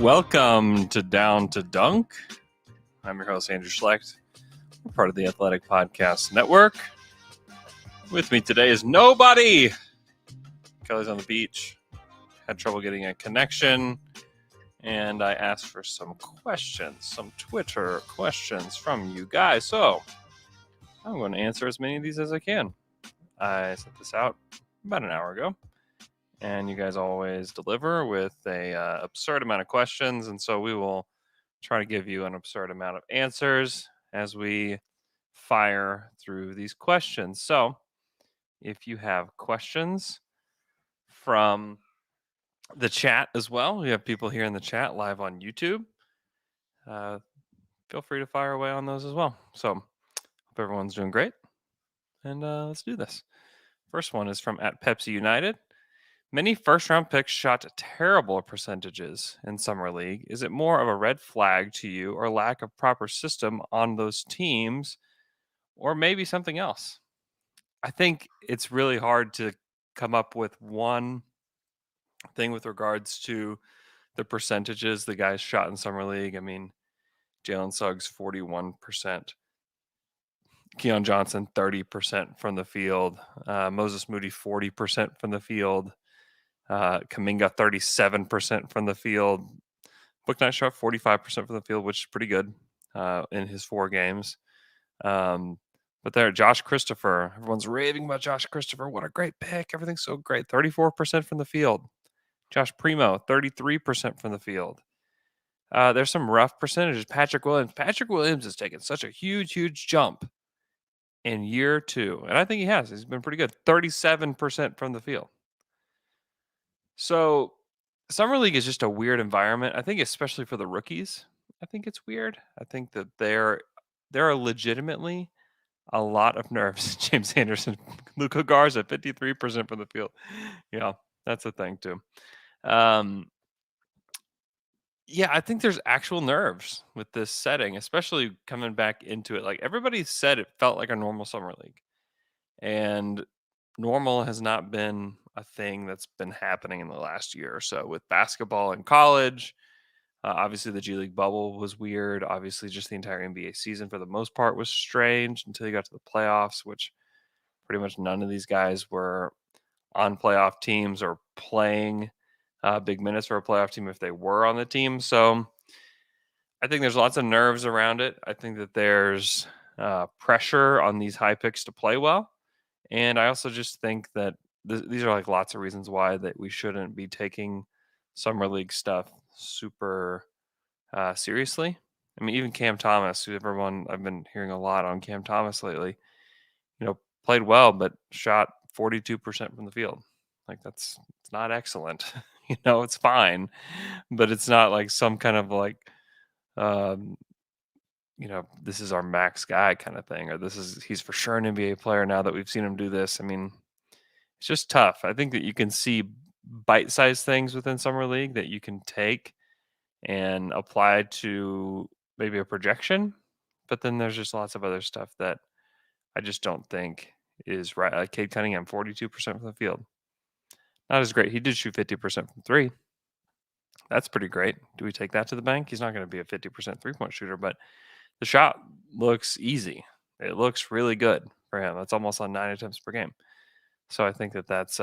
Welcome to Down to Dunk. I'm your host, Andrew Schlecht. We're part of the Athletic Podcast Network. With me today is nobody. Kelly's on the beach. Had trouble getting a connection. And I asked for some questions, some Twitter questions from you guys. So I'm going to answer as many of these as I can. I sent this out about an hour ago. And you guys always deliver with a absurd amount of questions. And so we will try to give you an absurd amount of answers as we fire through these questions. So if you have questions from the chat as well, we have people here in the chat live on YouTube. Feel free to fire away on those as well. So hope everyone's doing great. And let's do this. First one is from @PepsiUnited. Many first-round picks shot terrible percentages in Summer League. Is it more of a red flag to you or lack of proper system on those teams or maybe something else? I think it's really hard to come up with one thing with regards to the percentages the guys shot in Summer League. I mean, Jalen Suggs, 41%. Keon Johnson, 30% from the field. Moses Moody, 40% from the field. Kuminga 37% from the field. Bouknight shot 45% from the field, which is pretty good in his 4 games. But there, Josh Christopher. Everyone's raving about Josh Christopher. What a great pick. Everything's so great. 34% from the field. Josh Primo, 33% from the field. There's some rough percentages. Patrick Williams has taken such a huge jump in year 2. And I think he has. He's been pretty good. 37% from the field. So Summer League is just a weird environment. I think especially for the rookies, I think it's weird. I think that there are legitimately a lot of nerves. James Anderson, Luka Garza, 53% from the field. Yeah, that's a thing too. Yeah, I think there's actual nerves with this setting, especially coming back into it. Like everybody said, it felt like a normal Summer League. And normal has not been a thing that's been happening in the last year or so with basketball in college. Obviously, the G League bubble was weird. Obviously, just the entire NBA season for the most part was strange until you got to the playoffs, which pretty much none of these guys were on playoff teams or playing big minutes for a playoff team if they were on the team. So I think there's lots of nerves around it. I think that there's pressure on these high picks to play well. And I also just think that these are like lots of reasons why that we shouldn't be taking Summer League stuff super seriously. I mean, even Cam Thomas, who everyone I've been hearing a lot on Cam Thomas lately, played well, but shot 42% from the field. Like it's not excellent. It's fine, but it's not like some kind of like, this is our max guy kind of thing, or he's for sure an NBA player now that we've seen him do this. I mean, it's just tough. I think that you can see bite-sized things within Summer League that you can take and apply to maybe a projection, but then there's just lots of other stuff that I just don't think is right. Like Cade Cunningham, 42% from the field. Not as great. He did shoot 50% from 3. That's pretty great. Do we take that to the bank? He's not going to be a 50% three-point shooter, but the shot looks easy. It looks really good for him. That's almost on 9 attempts per game. So I think that that's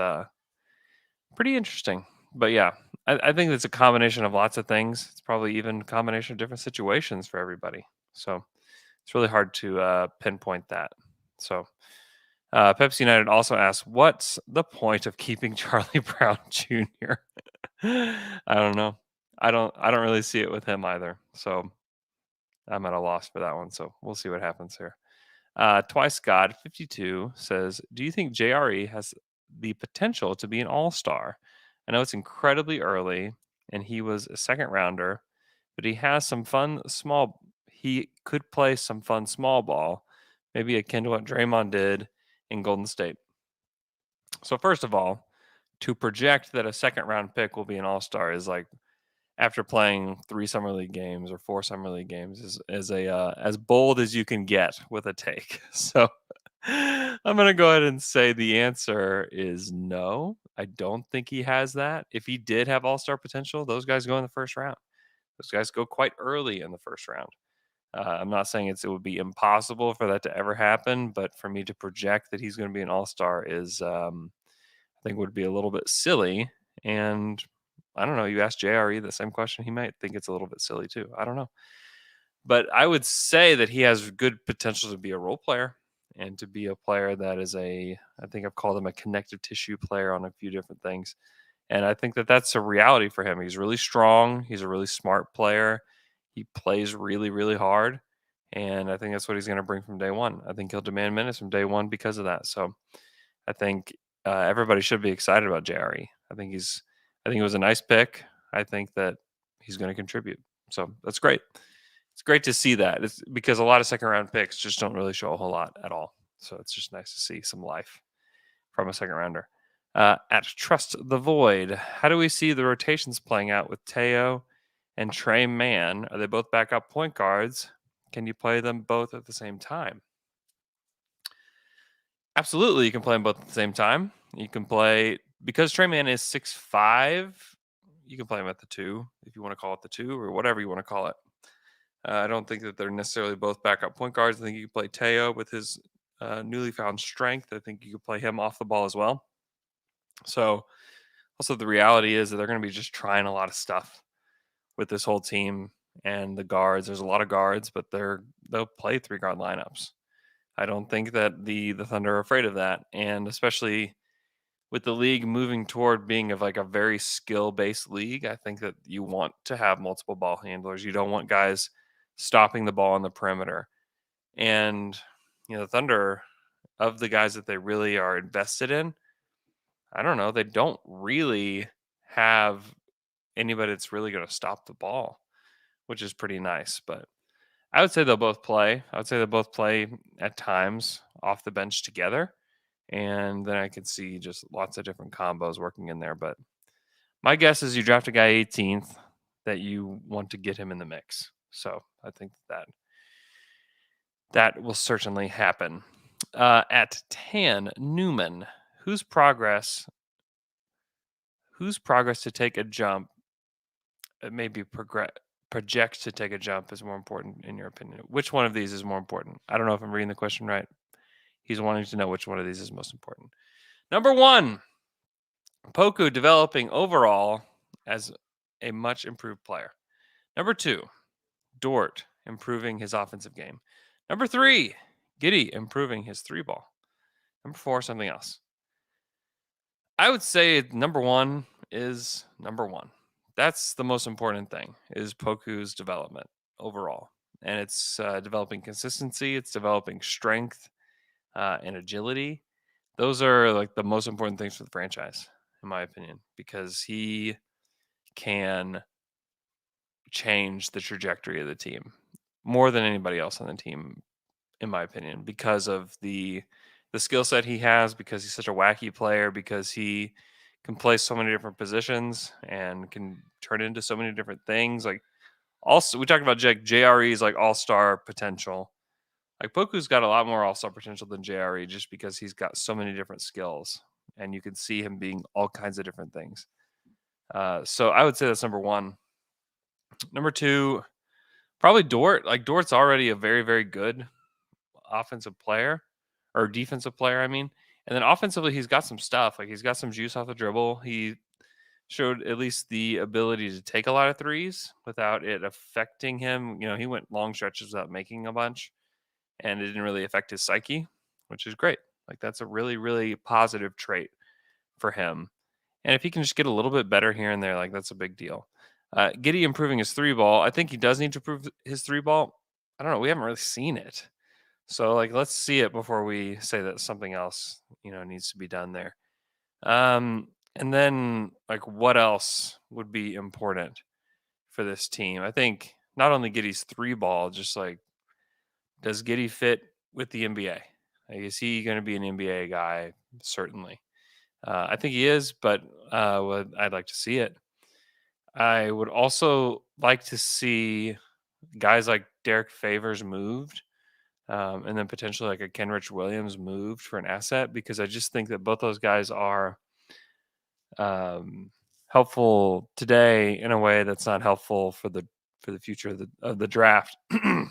pretty interesting. But yeah, I think it's a combination of lots of things. It's probably even a combination of different situations for everybody. So it's really hard to pinpoint that. So Pepsi United also asks, what's the point of keeping Charlie Brown Jr.? I don't know. I don't really see it with him either. So I'm at a loss for that one. So we'll see what happens here. Twice God 52 says, do you think JRE has the potential to be an all-star? I know it's incredibly early and he was a second rounder, but he has some he could play some fun small ball, maybe akin to what Draymond did in Golden State. So first of all, to project that a second round pick will be an all-star is like after playing 3 Summer League games or 4 Summer League games is as bold as you can get with a take. So I'm going to go ahead and say the answer is no. I don't think he has that. If he did have all-star potential, those guys go in the first round. Those guys go quite early in the first round. I'm not saying it would be impossible for that to ever happen, but for me to project that he's going to be an all-star is, I think, would be a little bit silly. And I don't know. You ask JRE the same question, he might think it's a little bit silly too. I don't know. But I would say that he has good potential to be a role player and to be a player that is I think I've called him a connective tissue player on a few different things. And I think that that's a reality for him. He's really strong. He's a really smart player. He plays really, really hard. And I think that's what he's going to bring from day one. I think he'll demand minutes from day one because of that. So I think everybody should be excited about JRE. I think it was a nice pick. I think that he's going to contribute. So that's great. It's great to see that. It's because a lot of second round picks just don't really show a whole lot at all. So it's just nice to see some life from a second rounder. At Trust the Void, how do we see the rotations playing out with Teo and Trey Mann? Are they both backup point guards? Can you play them both at the same time? Absolutely, you can play them both at the same time. You can play, because Trey Mann is 6'5", you can play him at the 2, if you want to call it the 2, or whatever you want to call it. I don't think that they're necessarily both backup point guards. I think you can play Teo with his newly found strength. I think you could play him off the ball as well. So also the reality is that they're going to be just trying a lot of stuff with this whole team and the guards. There's a lot of guards, but they'll play 3-guard lineups. I don't think that the Thunder are afraid of that, and especially with the league moving toward being of like a very skill-based league, I think that you want to have multiple ball handlers. You don't want guys stopping the ball on the perimeter. And the Thunder, of the guys that they really are invested in, I don't know, they don't really have anybody that's really going to stop the ball, which is pretty nice. But I would say they'll both play. I would say they'll both play at times off the bench together. And then I could see just lots of different combos working in there. But my guess is you draft a guy 18th that you want to get him in the mix. So I think that will certainly happen. At Tan Newman, whose progress to take a jump, maybe project to take a jump, is more important in your opinion? Which one of these is more important? I don't know if I'm reading the question right. He's wanting to know which one of these is most important. Number 1, Poku developing overall as a much improved player. Number 2, Dort improving his offensive game. Number 3, Giddey improving his 3-ball. Number 4, something else. I would say number 1 is number 1. That's the most important thing, is Poku's development overall. And it's developing consistency. It's developing strength and agility. Those are like the most important things for the franchise, in my opinion, because he can change the trajectory of the team more than anybody else on the team, in my opinion, because of the skill set he has, because he's such a wacky player, because he can play so many different positions and can turn into so many different things. Like, also, we talked about JRE's like all-star potential. Like, Poku's got a lot more all-star potential than JRE, just because he's got so many different skills, and you can see him being all kinds of different things. So I would say that's number 1. Number 2, probably Dort. Like, Dort's already a very, very good offensive player, or defensive player, I mean. And then offensively, he's got some stuff. Like, he's got some juice off the dribble. He showed at least the ability to take a lot of threes without it affecting him. He went long stretches without making a bunch, and it didn't really affect his psyche, which is great. Like, that's a really, really positive trait for him. And if he can just get a little bit better here and there, like, that's a big deal. Giddey improving his 3-ball. I think he does need to improve his 3-ball. I don't know. We haven't really seen it. So, like, let's see it before we say that something else, needs to be done there. And then, like, what else would be important for this team? I think not only Giddey's 3-ball, just like, does Giddey fit with the NBA? Like, is he going to be an NBA guy? Certainly. I think he is, but I'd like to see it. I would also like to see guys like Derek Favors moved, and then potentially like a Kenrich Williams moved for an asset, because I just think that both those guys are helpful today in a way that's not helpful for the for the future of the draft.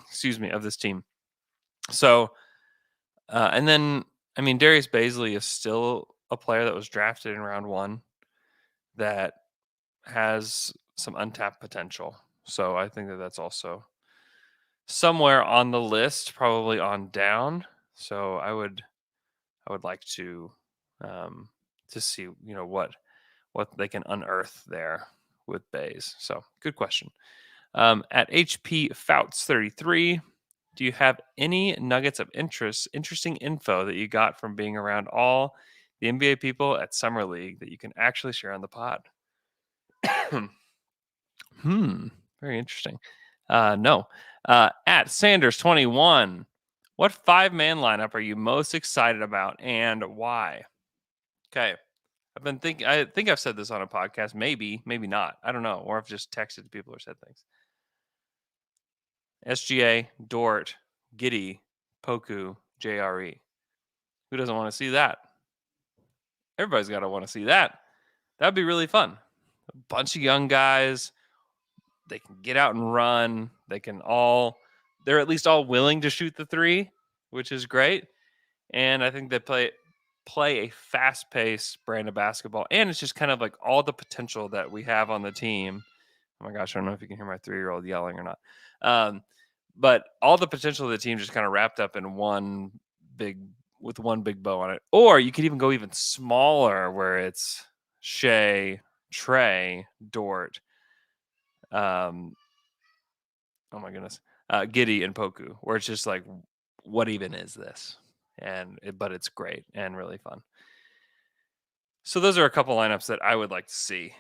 Excuse me, of this team. So, and then I mean, Darius Baisley is still a player that was drafted in round 1 that has some untapped potential. So I think that that's also somewhere on the list, probably on down. So I would like to see what they can unearth there with Bays. So good question. At HP Fouts 33, do you have any nuggets of interesting info that you got from being around all the NBA people at Summer League that you can actually share on the pod? Hmm. Very interesting. No. At Sanders21, what 5-man lineup are you most excited about and why? Okay. I think I've said this on a podcast. Maybe, maybe not. I don't know. Or I've just texted people or said things. SGA, Dort, Giddy, Poku, JRE. Who doesn't want to see that? Everybody's got to want to see that. That'd be really fun. A bunch of young guys. They can get out and run. They're at least all willing to shoot the three, which is great. And I think they play a fast-paced brand of basketball. And it's just kind of like all the potential that we have on the team. Oh my gosh, I don't know if you can hear my 3-year-old yelling or not. But all the potential of the team just kind of wrapped up in one big bow on it. Or you could even go even smaller where it's Shea, Trey, Dort, oh my goodness, Giddy and Poku, where it's just like, what even is this? But it's great and really fun. So those are a couple lineups that I would like to see.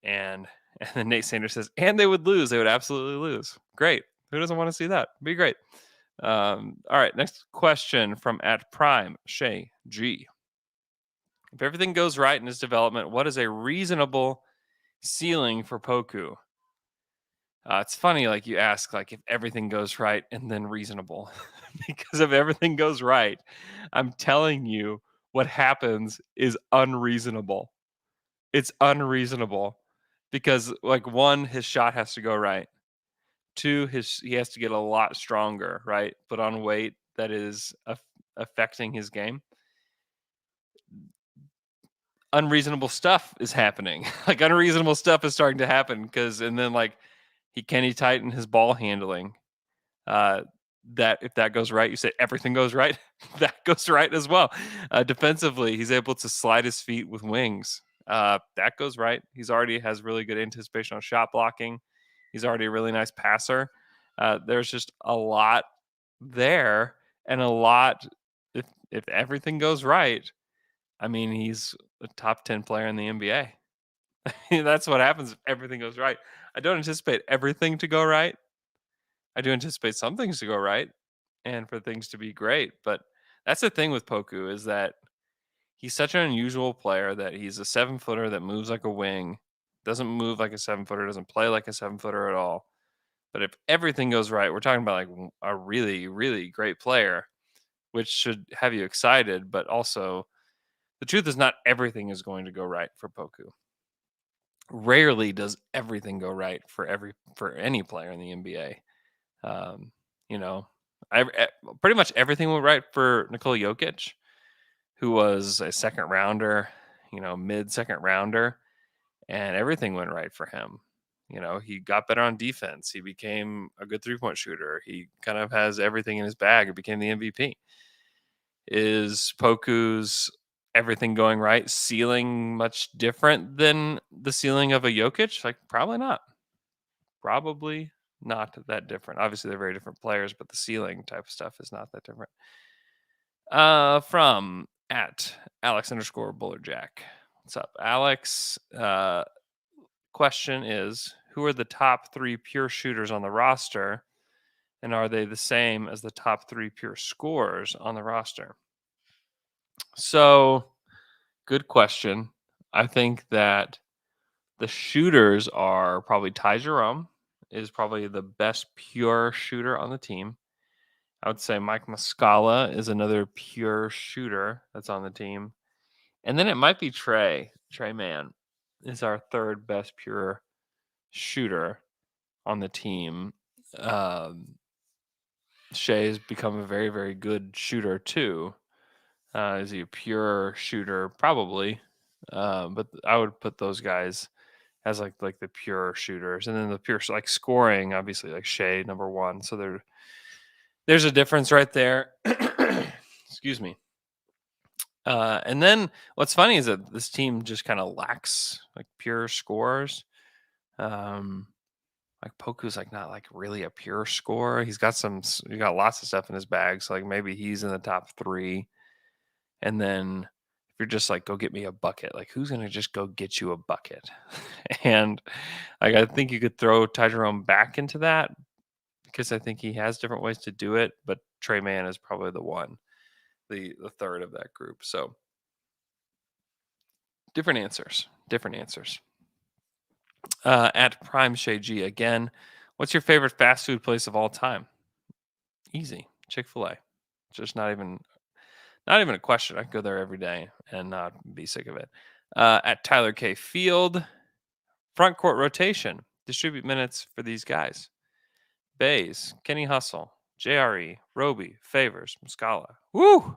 And then Nate Sanders says, and they would lose. They would absolutely lose. Great. Who doesn't want to see that? Be great. All right. Next question from at Prime Shay G. If everything goes right in his development, what is a reasonable ceiling for Poku? It's funny, like you ask, like if everything goes right and then reasonable, because if everything goes right, I'm telling you, what happens is unreasonable. It's unreasonable because, like, one, his shot has to go right. Two, he has to get a lot stronger, right? Put on weight that is affecting his game. Unreasonable stuff is happening. Like unreasonable stuff is starting to happen and then like can he tighten his ball handling? That if that goes right, you say everything goes right. That goes right as well. Defensively, he's able to slide his feet with wings. That goes right. He's already has really good anticipation on shot blocking. He's already a really nice passer. There's just a lot there, and a lot. If everything goes right, I mean, he's a top 10 player in the NBA. That's what happens if everything goes right. I don't anticipate everything to go right. I do anticipate some things to go right and for things to be great. But that's the thing with Poku is that he's such an unusual player that he's a 7-footer that moves like a wing, doesn't move like a 7-footer, doesn't play like a 7-footer at all. But if everything goes right, we're talking about like a really, really great player, which should have you excited. But also, the truth is not everything is going to go right for Poku. Rarely does everything go right for any player in the NBA. You know, pretty much everything went right for Nikola Jokic, who was a second rounder, mid-second rounder, and everything went right for him. He got better on defense. He became a good three-point shooter. He kind of has everything in his bag. He became the MVP. Is Poku's everything going right ceiling much different than the ceiling of a Jokic? Like, probably not. Probably not that different. Obviously, they're very different players, but the ceiling type of stuff is not that different. From at Alex_Bullerjack. What's up, Alex? Question is, who are the top 3 pure shooters on the roster? And are they the same as the top 3 pure scorers on the roster? So, good question. I think that the shooters are probably Ty Jerome is probably the best pure shooter on the team. I would say Mike Muscala is another pure shooter that's on the team. And then it might be Trey. Trey Mann is our third best pure shooter on the team. Um, Shea has become a very, very good shooter too. Is he a pure shooter? Probably. But I would put those guys as like the pure shooters, and then the pure like scoring, obviously like Shea number one. So there's a difference right there. Excuse me. And then what's funny is that this team just kind of lacks like pure scorers. Um, like Poku's like not like really a pure scorer. He got lots of stuff in his bag. So like maybe he's in the top three. And then if you're just like, go get me a bucket, like who's gonna just go get you a bucket? And like I think you could throw Ty Jerome back into that because I think he has different ways to do it, but Trey Mann is probably the one, the third of that group. So different answers. Different answers. At Prime Shay G again. What's your favorite fast food place of all time? Easy. Chick-fil-A. Just not even a question. I could go there every day and not be sick of it. At Tyler K. Field, front court rotation. Distribute minutes for these guys. Bays, Kenny Hustle, JRE, Roby, Favors, Muscala. Woo!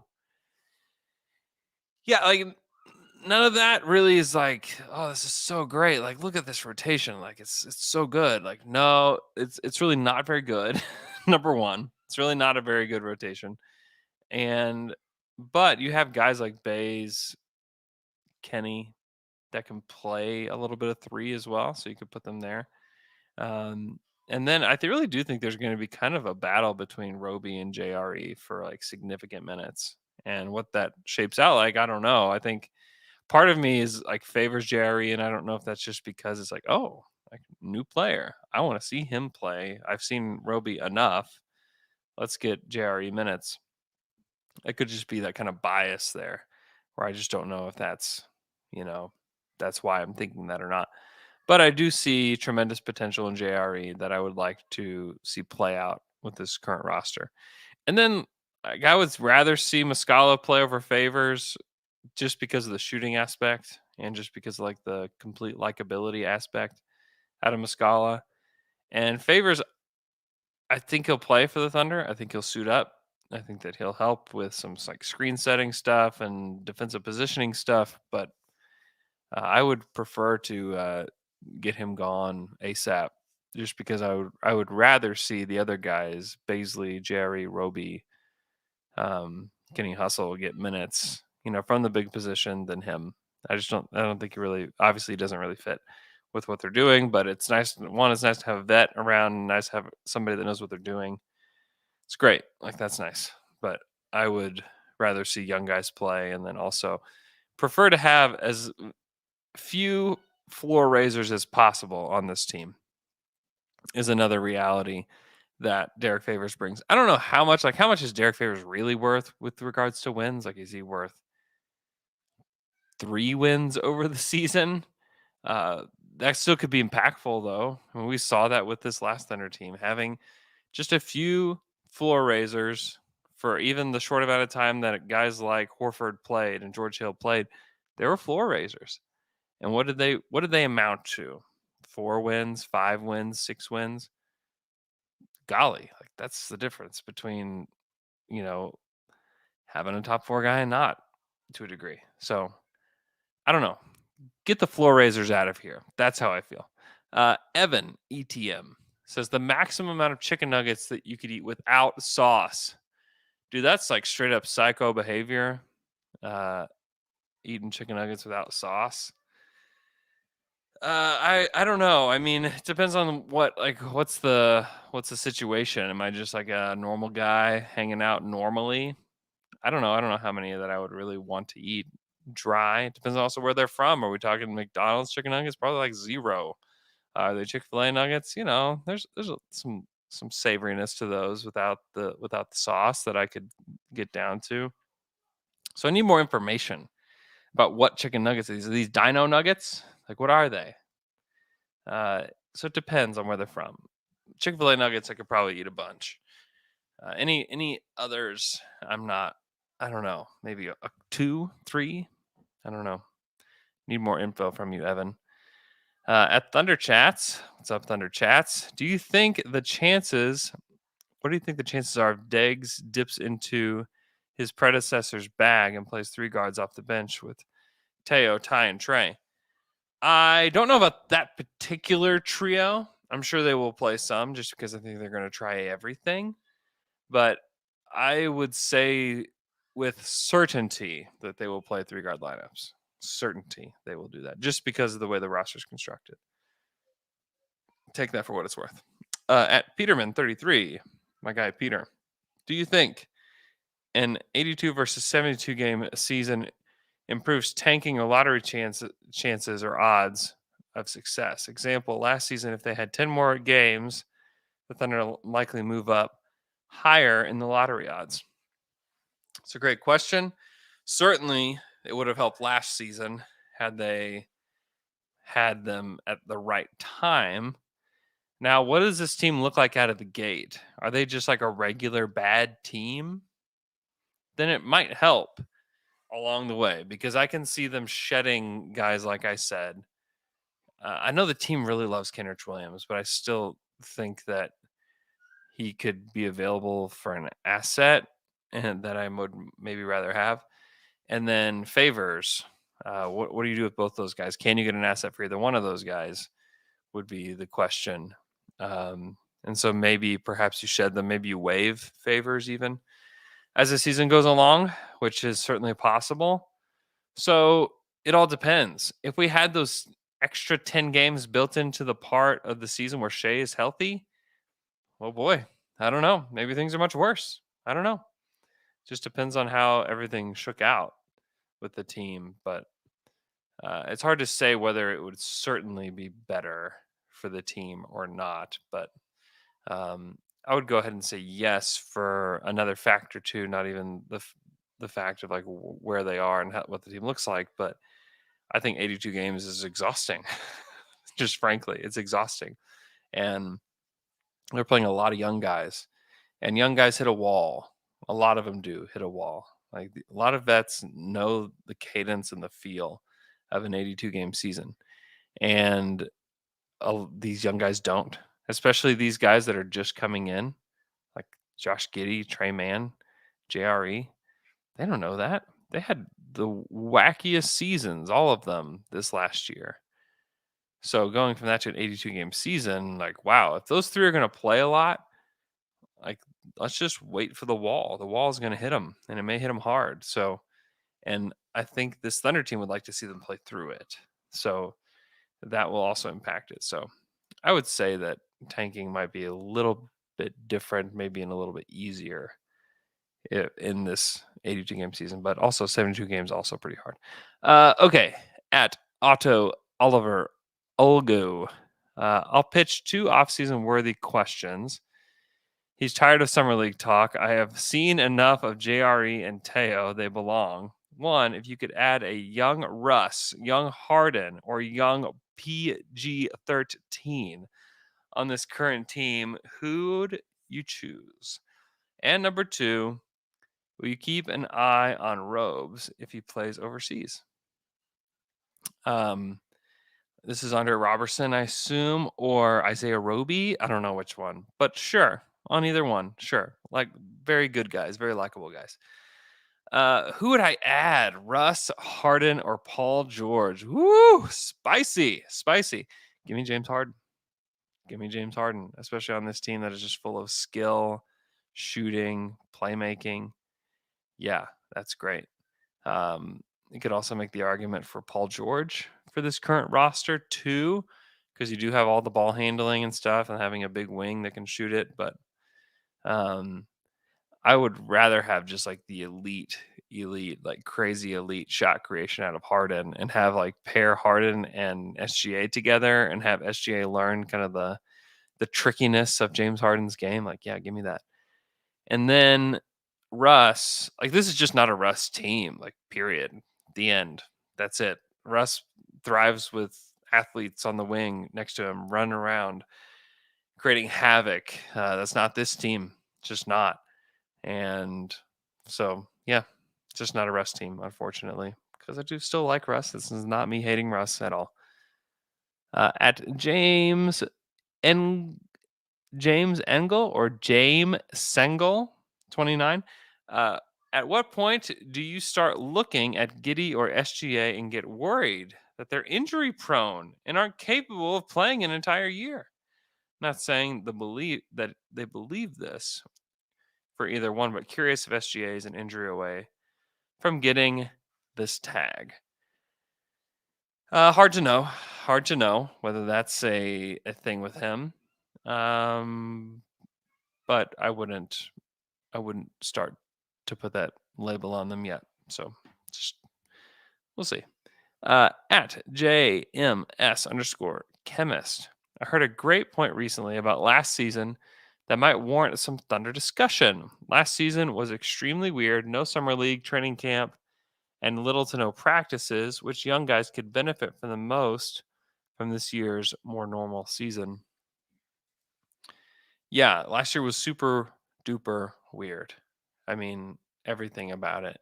Yeah, like none of that really is like, oh, this is so great. Like, look at this rotation. Like, it's so good. Like, no, it's really not very good. Number one, it's really not a very good rotation. And but you have guys like Bays, Kenny that can play a little bit of three as well, so you could put them there. Um, and then really do think there's going to be kind of a battle between Roby and JRE for like significant minutes. And what that shapes out like, I don't know. I think part of me is like favors JRE, and I don't know if that's just because it's like, oh, like new player. I want to see him play. I've seen Roby enough. Let's get JRE minutes. It could just be that kind of bias there where I just don't know if you know, that's why I'm thinking that or not. But I do see tremendous potential in JRE that I would like to see play out with this current roster. And then like, I would rather see Muscala play over Favors just because of the shooting aspect and just because of like the complete likability aspect out of Muscala. And Favors, I think he'll play for the Thunder. I think he'll suit up. I think that he'll help with some like screen setting stuff and defensive positioning stuff. But I would prefer to get him gone ASAP, just because I would rather see the other guys, Baisley, Jerry, Roby, Kenny Hustle get minutes, from the big position than him. I don't think he really obviously doesn't really fit with what they're doing, but it's nice. One, it's nice to have a vet around, and nice to have somebody that knows what they're doing. It's great. Like that's nice. But I would rather see young guys play, and then also prefer to have as few floor raisers as possible on this team is another reality that Derek Favors brings. I don't know how much is Derek Favors really worth with regards to wins? Like, is he worth 3 wins over the season? Uh, that still could be impactful, though. I mean, we saw that with this last Thunder team having just a few floor raisers for even the short amount of time that guys like Horford played and George Hill played. They were floor raisers. And what did they amount to? 4 wins, 5 wins, 6 wins? Golly, like that's the difference between, you know, having a top four guy and not to a degree. So I don't know. Get the floor raisers out of here. That's how I feel. Evan ETM says the maximum amount of chicken nuggets that you could eat without sauce. Dude, that's like straight up psycho behavior. Uh, Eating chicken nuggets without sauce. I don't know. I mean, it depends on what's the situation. Am I just like a normal guy hanging out normally? I don't know. I don't know how many that I would really want to eat dry. It depends also where they're from. Are we talking McDonald's chicken nuggets? Probably like zero. Are they Chick-fil-A nuggets? There's some savoriness to those without the sauce that I could get down to. So I need more information about what chicken nuggets are these dino nuggets? Like what are they? So it depends on where they're from. Chick-fil-A nuggets, I could probably eat a bunch. Any others? I'm not. I don't know. Maybe a 2, 3. I don't know. Need more info from you, Evan. At Thunder Chats, what's up, Thunder Chats? Do you think the chances? What do you think the chances are of Deggs dips into his predecessor's bag and plays three guards off the bench with Teo, Ty, and Trey? I don't know about that particular trio. I'm sure they will play some just because I think they're going to try everything. But I would say with certainty that they will play three guard lineups. Certainty they will do that just because of the way the roster is constructed. Take that for what it's worth. At Peterman33, my guy Peter, do you think an 82 versus 72 game season improves tanking or lottery chances or odds of success? Example, last season, if they had 10 more games, the Thunder likely move up higher in the lottery odds. It's a great question. Certainly, it would have helped last season had they had them at the right time. Now, what does this team look like out of the gate? Are they just like a regular bad team? Then it might help along the way because I can see them shedding guys, like I said. I know the team really loves Kenrich Williams, but I still think that he could be available for an asset and that I would maybe rather have. And then Favors. What do you do with both those guys? Can you get an asset for either one of those guys? Would be the question. And so maybe perhaps you shed them, maybe you waive Favors even as the season goes along, which is certainly possible. So it all depends. If we had those extra 10 games built into the part of the season where Shea is healthy, oh boy, I don't know. Maybe things are much worse. I don't know. Just depends on how everything shook out with the team. But it's hard to say whether it would certainly be better for the team or not. But I would go ahead and say yes for another factor too, not even the fact of like where they are and what the team looks like, but I think 82 games is exhausting. Just frankly, it's exhausting. And they're playing a lot of young guys, and young guys hit a wall. A lot of them do hit a wall. Like a lot of vets know the cadence and the feel of an 82 game season. And these young guys don't, especially these guys that are just coming in, like Josh Giddey, Trey Mann, JRE. They don't know that. They had the wackiest seasons, all of them, this last year. So going from that to an 82 game season, like, wow, if those three are going to play a lot, like, let's just wait for the wall. The wall is going to hit them, and it may hit them hard. So, and I think this Thunder team would like to see them play through it. So that will also impact it. So I would say that tanking might be a little bit different, maybe and a little bit easier in this 82 game season, but also 72 games, also pretty hard. Okay. At Otto Oliver Olgo, I'll pitch two offseason worthy questions. He's tired of summer league talk. I have seen enough of JRE and Teo. They belong. One, if you could add a young Russ, young Harden, or young PG 13 on this current team, who'd you choose? And number two, will you keep an eye on Robes if he plays overseas? This is under Robertson, I assume, or Isaiah Roby. I don't know which one, but sure, on either one, sure. Like very good guys, very likable guys. Who would I add? Russ, Harden, or Paul George? Woo, spicy, spicy. Give me James Harden. Give me James Harden, especially on this team that is just full of skill, shooting, playmaking. Yeah, that's great. You could also make the argument for Paul George for this current roster too, because you do have all the ball handling and stuff and having a big wing that can shoot it. But I would rather have just like the elite, like crazy elite shot creation out of Harden and have like pair Harden and SGA together and have SGA learn kind of the trickiness of James Harden's game. Like, yeah, give me that. And then Russ, like this is just not a Russ team, like period. The end. That's it. Russ thrives with athletes on the wing next to him, running around, creating havoc. That's not this team. It's just not. And so, yeah, it's just not a Russ team, unfortunately, because I do still like Russ. This is not me hating Russ at all. At En- James Engel or James Sengel 29. Uh, at what point do you start looking at Giddy or SGA and get worried that they're injury prone and aren't capable of playing an entire year? Not saying that they believe this for either one, but curious if SGA is an injury away from getting this tag. Hard to know. Hard to know whether that's a thing with him. Um, but I wouldn't start to put that label on them yet. So just we'll see. At JMS underscore chemist. I heard a great point recently about last season that might warrant some Thunder discussion. Last season was extremely weird, no summer league, training camp, and little to no practices, which young guys could benefit from the most from this year's more normal season. Yeah, last year was super duper weird. I mean, everything about it.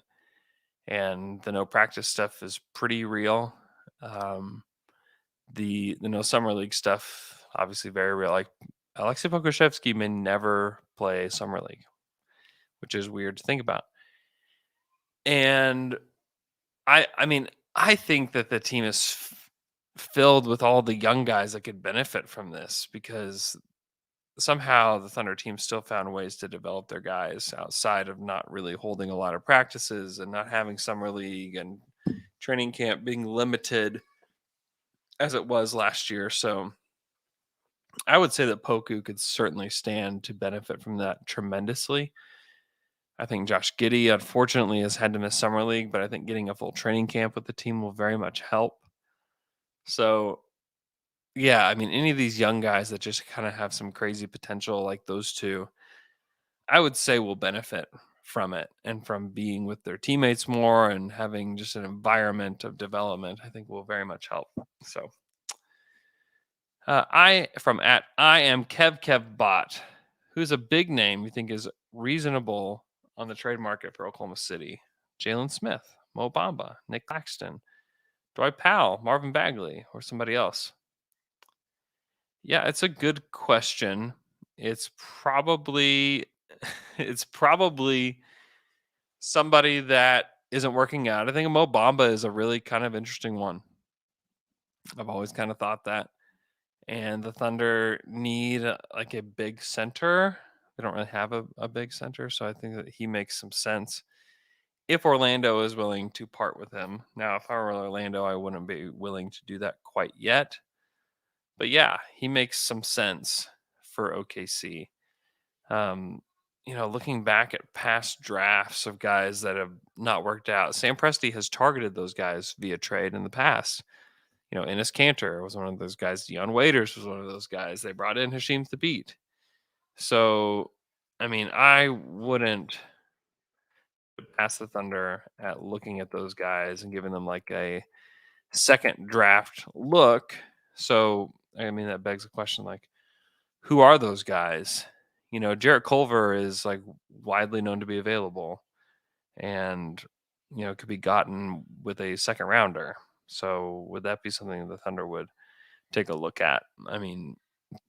And the no practice stuff is pretty real. Um, the no summer league stuff, obviously very real. Like Alexei Pokushevsky may never play summer league, which is weird to think about. And I mean, I think that the team is filled with all the young guys that could benefit from this because somehow the Thunder team still found ways to develop their guys outside of not really holding a lot of practices and not having summer league and training camp being limited as it was last year. So I would say that Poku could certainly stand to benefit from that tremendously. I think Josh Giddey, unfortunately, has had to miss summer league, but I think getting a full training camp with the team will very much help. So yeah, I mean, any of these young guys that just kind of have some crazy potential, like those two, I would say will benefit from it and from being with their teammates more and having just an environment of development. I think will very much help. So, I am Kev Bot, who's a big name you think is reasonable on the trade market for Oklahoma City. Jalen Smith, Mo Bamba, Nick Claxton, Dwight Powell, Marvin Bagley, or somebody else. Yeah, it's a good question. It's probably it's probably somebody that isn't working out. I think Mo Bamba is a really kind of interesting one. I've always kind of thought that. And the Thunder need like a big center. They don't really have a big center, so I think that he makes some sense if Orlando is willing to part with him. Now, if I were Orlando, I wouldn't be willing to do that quite yet. But yeah, he makes some sense for OKC. Um, looking back at past drafts of guys that have not worked out, Sam Presti has targeted those guys via trade in the past. Ennis Cantor was one of those guys. Dion Waiters was one of those guys. They brought in Hasheem Thabit. So, I mean, I wouldn't pass the Thunder at looking at those guys and giving them like a second draft look. So, I mean, that begs the question like, who are those guys? Jarrett Culver is like widely known to be available and, could be gotten with a second rounder. So, would that be something the Thunder would take a look at? I mean,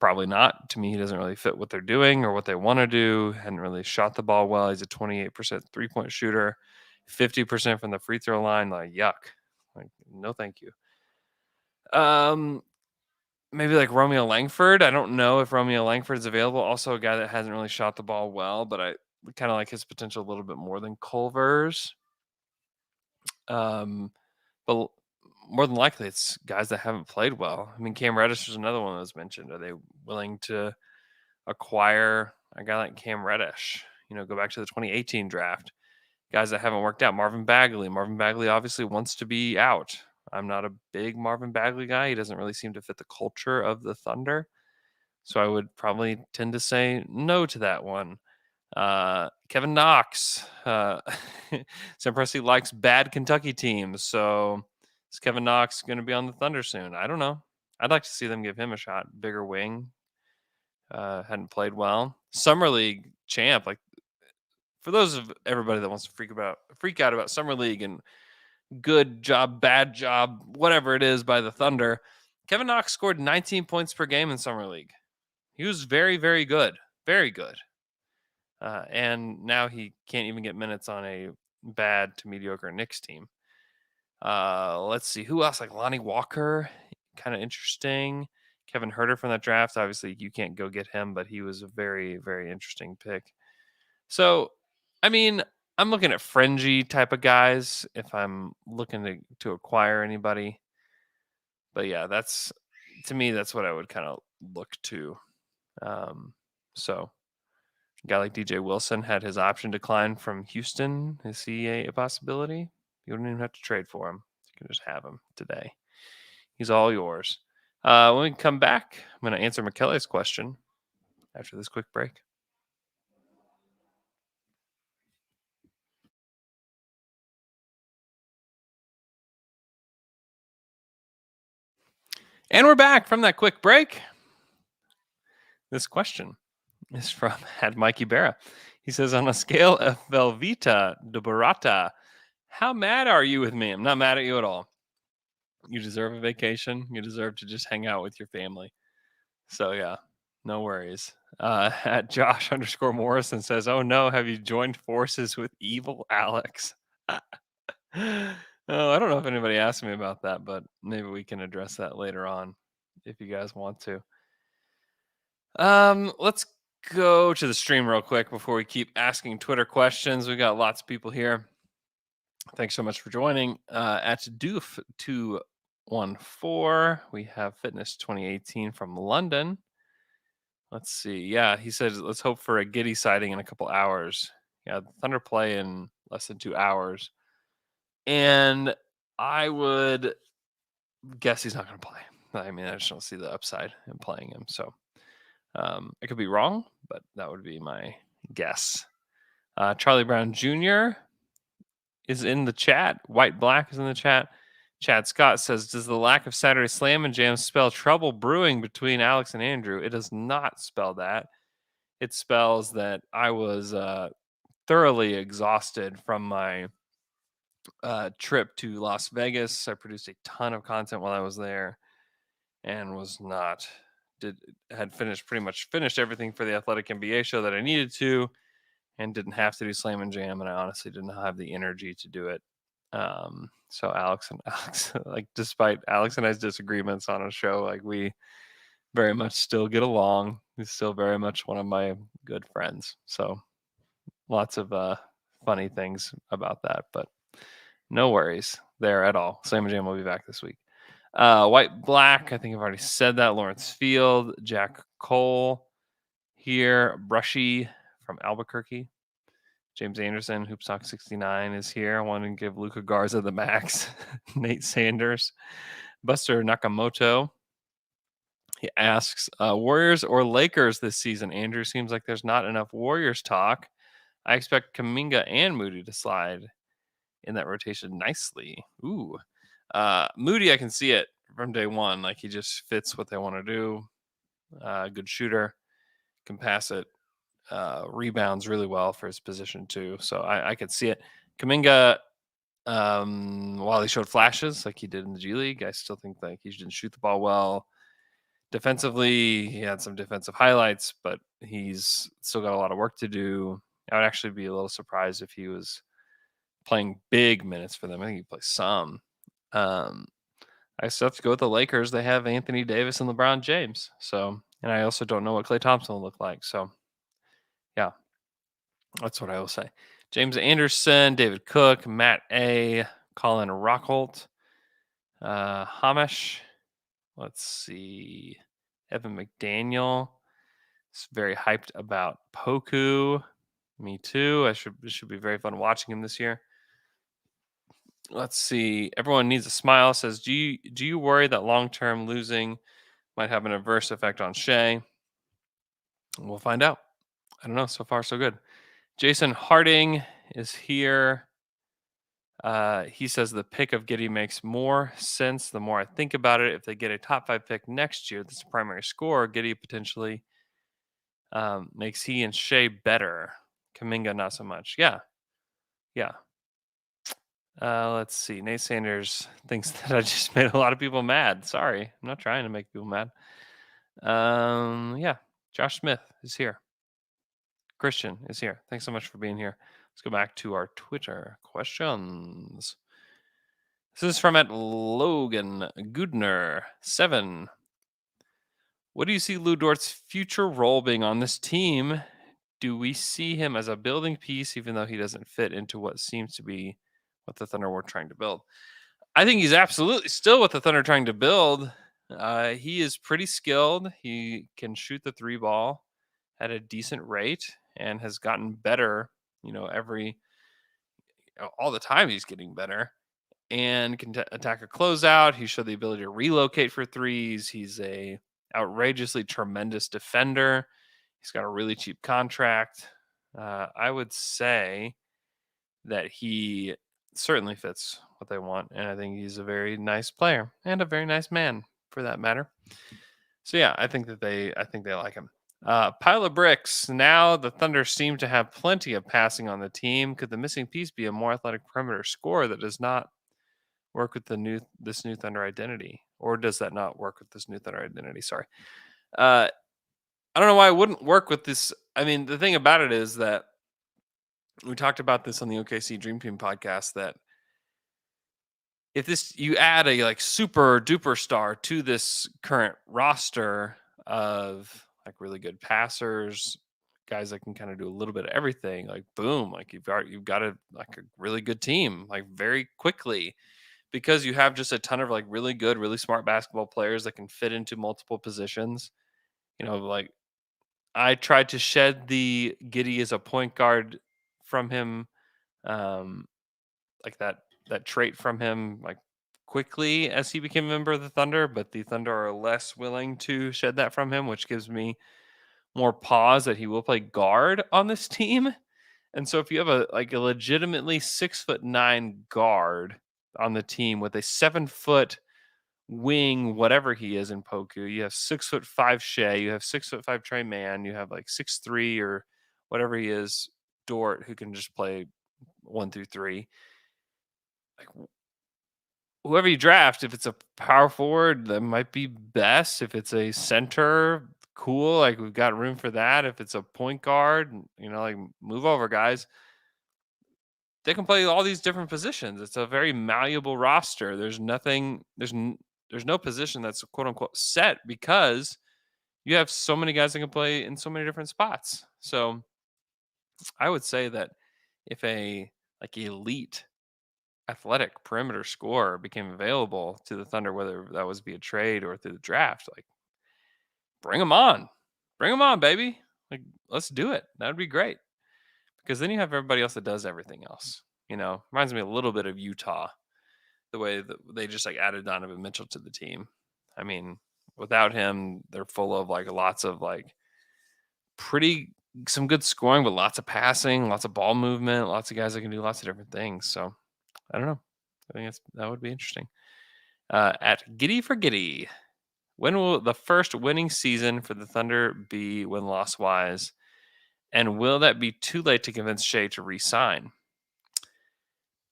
probably not. To me, he doesn't really fit what they're doing or what they want to do. Hadn't really shot the ball well. He's a 28% 3-point shooter, 50% from the free throw line. Like, yuck. Like, no, thank you. Maybe like Romeo Langford. I don't know if Romeo Langford is available. Also, a guy that hasn't really shot the ball well, but I kind of like his potential a little bit more than Culver's. But more than likely, it's guys that haven't played well. I mean, Cam Reddish is another one that was mentioned. Are they willing to acquire a guy like Cam Reddish? Go back to the 2018 draft. Guys that haven't worked out. Marvin Bagley. Marvin Bagley obviously wants to be out. I'm not a big Marvin Bagley guy. He doesn't really seem to fit the culture of the Thunder. So I would probably tend to say no to that one. Kevin Knox. Sam Presti likes bad Kentucky teams. So is Kevin Knox going to be on the Thunder soon? I don't know. I'd like to see them give him a shot. Bigger wing. Hadn't played well. Summer League champ. Like for those of everybody that wants to freak out about Summer League and good job, bad job, whatever it is by the Thunder. Kevin Knox scored 19 points per game in summer league. He was very, very good, very good. And now he can't even get minutes on a bad to mediocre Knicks team. Let's see who else, like Lonnie Walker, kind of interesting. Kevin Herter from that draft. Obviously, you can't go get him, but he was a very, very interesting pick. So, I mean, I'm looking at fringy type of guys if I'm looking to acquire anybody. But yeah, that's to me, that's what I would kind of look to. So, a guy like DJ Wilson had his option declined from Houston. Is he a possibility? You wouldn't even have to trade for him. You can just have him today. He's all yours. When we come back, I'm going to answer McKellay's question after this quick break. And we're back from that quick break. This question is from at Mikey Berra. He says, on a scale of Velveeta de Barata, how mad are you with me? I'm not mad at you at all. You deserve a vacation. You deserve to just hang out with your family. So yeah, no worries. At Josh _ Morrison says, oh no, have you joined forces with evil Alex? Oh, I don't know if anybody asked me about that, but maybe we can address that later on if you guys want to. Let's go to the stream real quick before we keep asking Twitter questions. We got lots of people here. Thanks so much for joining. At Doof214, we have Fitness 2018 from London. Let's see. Yeah, he said, let's hope for a Giddy sighting in a couple hours. Yeah, the Thunder play in less than 2 hours. And I would guess he's not going to play. I mean, I just don't see the upside in playing him. So I could be wrong, but that would be my guess. Charlie Brown Jr. is in the chat. White Black is in the chat. Chad Scott says, does the lack of Saturday Slam and Jam spell trouble brewing between Alex and Andrew? It does not spell that. It spells that I was thoroughly exhausted from my trip to Las Vegas. I produced a ton of content while I was there and was not had finished everything for the Athletic NBA show that I needed to, and didn't have to do Slam and Jam, and I honestly didn't have the energy to do it. So Alex, like, despite Alex and I's disagreements on a show, like, we very much still get along. He's still very much one of my good friends. So lots of funny things about that, but no worries there at all. Slam and Jam will be back this week. White Black, I think I've already said that. Lawrence Field, Jack Cole here, Brushy from Albuquerque. James Anderson, Hoopstock 69 is here. I want to give Luca Garza the max. Nate Sanders, Buster Nakamoto. He asks, Warriors or Lakers this season? Andrew, seems like there's not enough Warriors talk. I expect Kaminga and Moody to slide in that rotation nicely. Ooh. Moody, I can see it from day one. Like, he just fits what they want to do. Good shooter, can pass it, rebounds really well for his position too. So I could see it. Kaminga, while he showed flashes like he did in the G League, I still think like he didn't shoot the ball well. Defensively, he had some defensive highlights, but he's still got a lot of work to do. I would actually be a little surprised if he was playing big minutes for them. I think he plays some. I still have to go with the Lakers. They have Anthony Davis and LeBron James. So, and I also don't know what Klay Thompson will look like. So, yeah, that's what I will say. James Anderson, David Cook, Matt A, Colin Rockholt, Hamish. Let's see. Evan McDaniel is very hyped about Poku. Me too. It should be very fun watching him this year. Let's see. Everyone needs a smile. Says, do you worry that long-term losing might have an adverse effect on Shea? We'll find out. I don't know. So far, so good. Jason Harding is here. He says the pick of Giddey makes more sense the more I think about it. If they get a top 5 pick next year, that's a primary scorer. Giddey potentially makes he and Shea better. Kaminga not so much. Yeah. Let's see. Nate Sanders thinks that I just made a lot of people mad. Sorry, I'm not trying to make people mad. Yeah. Josh Smith is here. Christian is here. Thanks so much for being here. Let's go back to our Twitter questions. This is from at Logan Gudner7. What do you see Lou Dort's future role being on this team? Do we see him as a building piece, even though he doesn't fit into what seems to be what the Thunder were trying to build? I think he's absolutely still what the Thunder are trying to build. He is pretty skilled. He can shoot the three ball at a decent rate and has gotten better, all the time he's getting better and can attack a closeout. He showed the ability to relocate for threes. He's a outrageously tremendous defender. He's got a really cheap contract. I would say that he certainly fits what they want, and I think he's a very nice player and a very nice man, for that matter. So yeah, I think they like him. Pile of bricks. Now the Thunder seem to have plenty of passing on the team. Could the missing piece be a more athletic perimeter scorer that does not work with this new Thunder identity, or does that not work with this new Thunder identity? Sorry, uh, I don't know why it wouldn't work with this. I mean, the thing about it is that we talked about this on the OKC Dream Team podcast, that if this you add a like super duper star to this current roster of like really good passers, guys that can kind of do a little bit of everything, like boom, like you've got a like a really good team like very quickly, because you have just a ton of like really good, really smart basketball players that can fit into multiple positions. Like I tried to shed the Giddy as a point guard from him, um, like that trait from him, like quickly as he became a member of the Thunder, but the Thunder are less willing to shed that from him, which gives me more pause that he will play guard on this team. And so if you have a legitimately 6'9" guard on the team with a 7 foot wing, whatever he is in Poku, you have 6'5" Shea, you have 6'5" Trey Mann, you have like 6'3" or whatever he is, Dort, who can just play 1 through 3. Like whoever you draft, if it's a power forward, that might be best. If it's a center, cool. Like we've got room for that. If it's a point guard, like move over, guys. They can play all these different positions. It's a very malleable roster. There's nothing. There's no position that's quote unquote set, because you have so many guys that can play in so many different spots. So I would say that if a like elite athletic perimeter scorer became available to the Thunder, whether that was via trade or through the draft, like bring them on. Bring them on, baby. Like let's do it. That would be great. Because then you have everybody else that does everything else. Reminds me a little bit of Utah, the way that they just like added Donovan Mitchell to the team. I mean, without him, they're full of like lots of like pretty some good scoring, but lots of passing, lots of ball movement, lots of guys that can do lots of different things. So I don't know. I think that would be interesting. At Giddy for Giddy, when will the first winning season for the Thunder be win loss wise? And will that be too late to convince Shea to resign?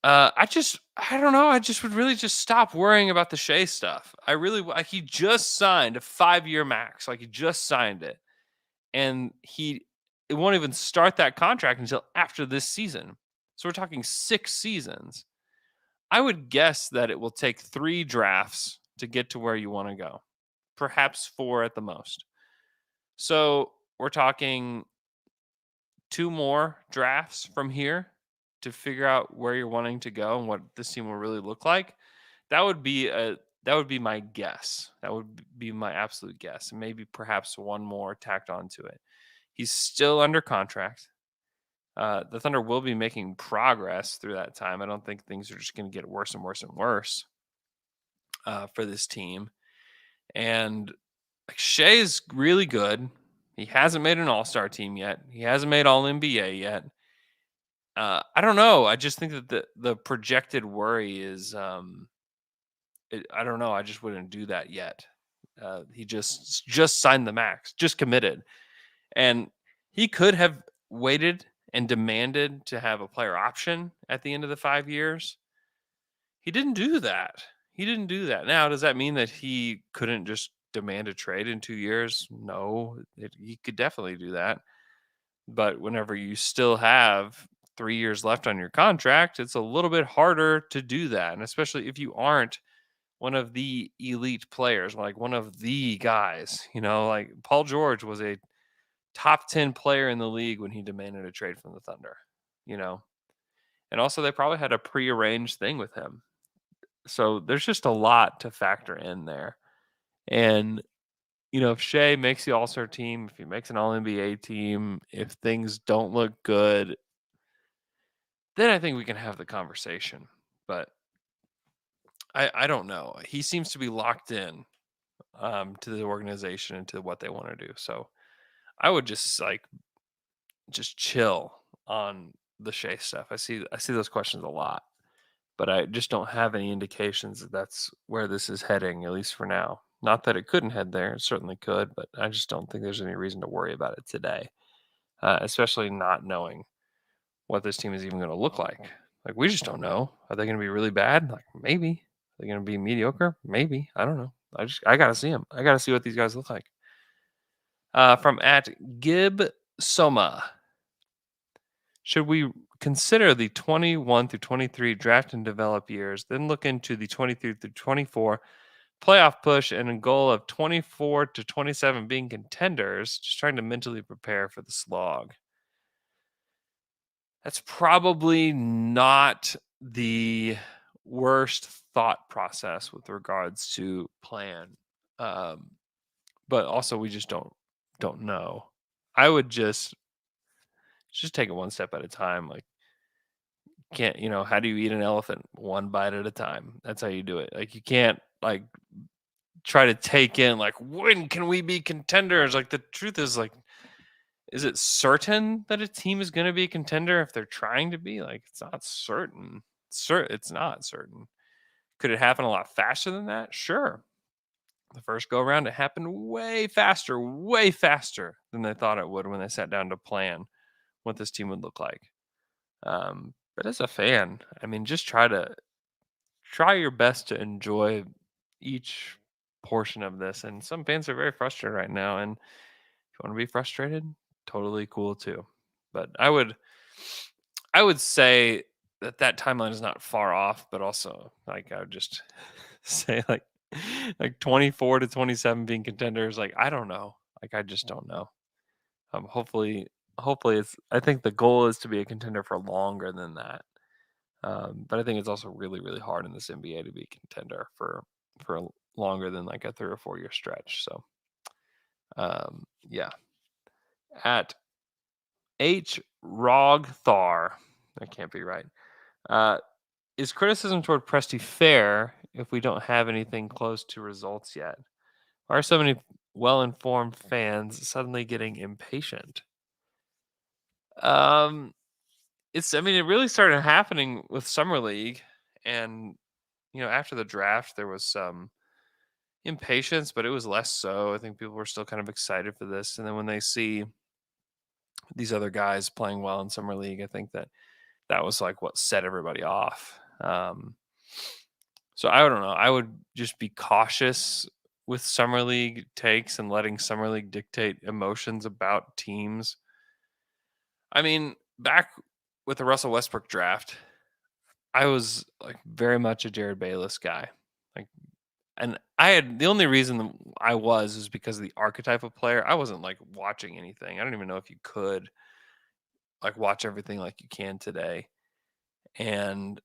I don't know. I just would really just stop worrying about the Shea stuff. I really like he just signed a 5-year max. Like he just signed it, and it won't even start that contract until after this season. So we're talking 6 seasons. I would guess that it will take 3 drafts to get to where you want to go, perhaps 4 at the most. So we're talking 2 more drafts from here to figure out where you're wanting to go and what this team will really look like. That would be my guess. That would be my absolute guess. And maybe perhaps one more tacked onto it. He's still under contract. The Thunder will be making progress through that time. I don't think things are just going to get worse and worse and worse for this team. And like Shea is really good. He hasn't made an All-Star team yet. He hasn't made All-NBA yet. I don't know. I just think that the projected worry is, I don't know. I just wouldn't do that yet. He just signed the max, just committed, and he could have waited and demanded to have a player option at the end of the 5 years. He didn't do that. He didn't do that. Now, does that mean that he couldn't just demand a trade in 2 years? No, he could definitely do that. But whenever you still have 3 years left on your contract, it's a little bit harder to do that, and especially if you aren't one of the elite players, like one of the guys, like Paul George was a top 10 player in the league when he demanded a trade from the Thunder, you know. And also they probably had a prearranged thing with him. So there's just a lot to factor in there. And if Shea makes the All-Star team, if he makes an All-NBA team, if things don't look good, then I think we can have the conversation. But I don't know. He seems to be locked in to the organization and to what they want to do. So I would just chill on the Shea stuff. I see those questions a lot, but I just don't have any indications that that's where this is heading, at least for now. Not that it couldn't head there; it certainly could, but I just don't think there's any reason to worry about it today, especially not knowing what this team is even going to look like. Like we just don't know. Are they going to be really bad? Like maybe. Are they going to be mediocre? Maybe. I don't know. I gotta see them. I gotta see what these guys look like. From at Gib Soma. Should we consider the 21 through 23 draft and develop years, then look into the 23 through 24 playoff push and a goal of 24 to 27 being contenders, just trying to mentally prepare for the slog? That's probably not the worst thought process with regards to plan. Um, but also we just don't know. I would just take it one step at a time. Like can't how do you eat an elephant? One bite at a time. That's how you do it. Like you can't like try to take in like when can we be contenders? Like the truth is like is it certain that a team is going to be a contender if they're trying to be? Like it's not certain. It's not certain. Could it happen a lot faster than that? Sure. The first go around it happened way faster than they thought it would when they sat down to plan what this team would look like. But as a fan, I mean, just try your best to enjoy each portion of this. And some fans are very frustrated right now, and if you want to be frustrated, totally cool too. But I would say that timeline is not far off, but also like I would just say like 24 to 27 being contenders. Like I don't know. Like I just don't know. Hopefully it's. I think the goal is to be a contender for longer than that. But I think it's also really, really hard in this NBA to be a contender for longer than like a 3 or 4 year stretch. So, yeah. At H Rogthar, that can't be right. Is criticism toward Presti fair if we don't have anything close to results yet? Why are so many well-informed fans suddenly getting impatient? Um, I mean, it really started happening with Summer League, and after the draft, there was some impatience, but it was less so. I think people were still kind of excited for this. And then when they see these other guys playing well in Summer League, I think that was like what set everybody off. So I don't know. I would just be cautious with Summer League takes and letting Summer League dictate emotions about teams. I mean, back with the Russell Westbrook draft, I was like very much a Jared Bayless guy. Like and I had the only reason I was is because of the archetype of player. I wasn't like watching anything. I don't even know if you could like watch everything like you can today. And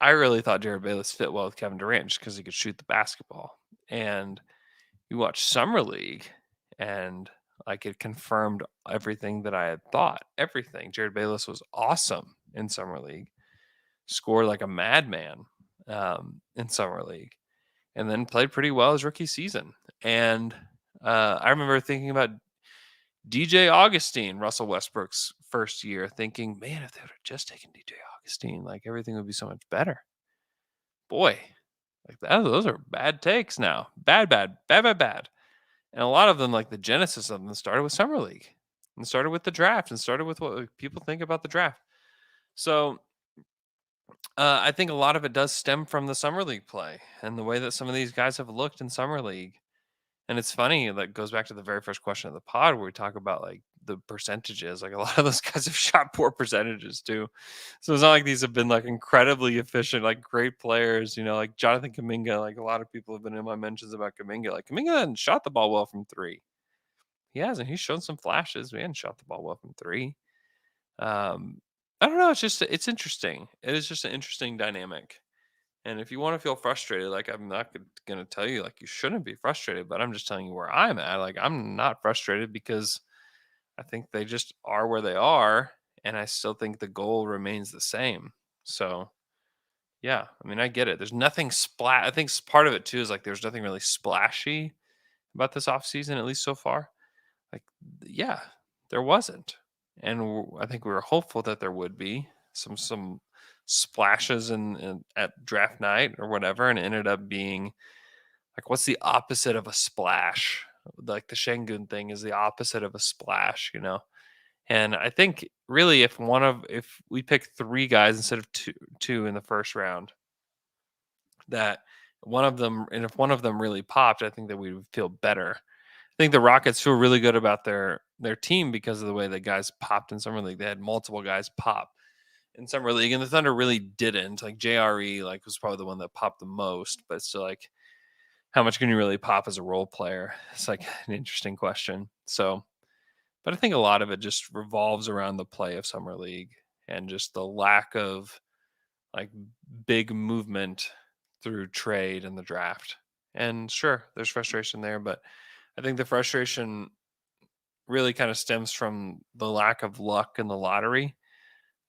I really thought Jared Bayless fit well with Kevin Durant just because he could shoot the basketball. And you watch Summer League and like it confirmed everything that I had thought. Everything. Jared Bayless was awesome in Summer League. Scored like a madman in Summer League. And then played pretty well his rookie season. And I remember thinking about DJ Augustine, Russell Westbrook's first year, thinking, man, if they would have just taken DJ Augustine, like everything would be so much better. Boy, like those are bad takes now. Bad. And a lot of them, like the genesis of them, started with Summer League and started with the draft and started with what people think about the draft. So I think a lot of it does stem from the summer league play and the way that some of these guys have looked in summer league. And it's funny, that goes back to the very first question of the pod where we talk about like the percentages. Like a lot of those guys have shot poor percentages too. So it's not like these have been like incredibly efficient, like great players, like Jonathan Kaminga. Like a lot of people have been in my mentions about Kaminga. Like Kaminga hadn't shot the ball well from three. He hasn't. He's shown some flashes. We hadn't shot the ball well from three. Um, I don't know. It's interesting. It is just an interesting dynamic. And if you want to feel frustrated, like I'm not going to tell you like you shouldn't be frustrated, but I'm just telling you where I'm at. Like I'm not frustrated because I think they just are where they are, and I still think the goal remains the same. So yeah, I mean I get it. There's nothing I think part of it too is like there's nothing really splashy about this offseason, at least so far. Like yeah, there wasn't, and I think we were hopeful that there would be some splashes in at draft night or whatever, and it ended up being like what's the opposite of a splash? Like the Shengun thing is the opposite of a splash. And I think really if we pick three guys instead of two in the first round, that one of them and if one of them really popped, I think that we would feel better. I think the Rockets feel really good about their team because of the way that guys popped in summer league. They had multiple guys pop in summer league, and the Thunder really didn't. Like JRE, like was probably the one that popped the most, but still, like, how much can you really pop as a role player? It's like an interesting question. So, but I think a lot of it just revolves around the play of summer league and just the lack of like big movement through trade and the draft. And sure, there's frustration there, but I think the frustration really kind of stems from the lack of luck in the lottery.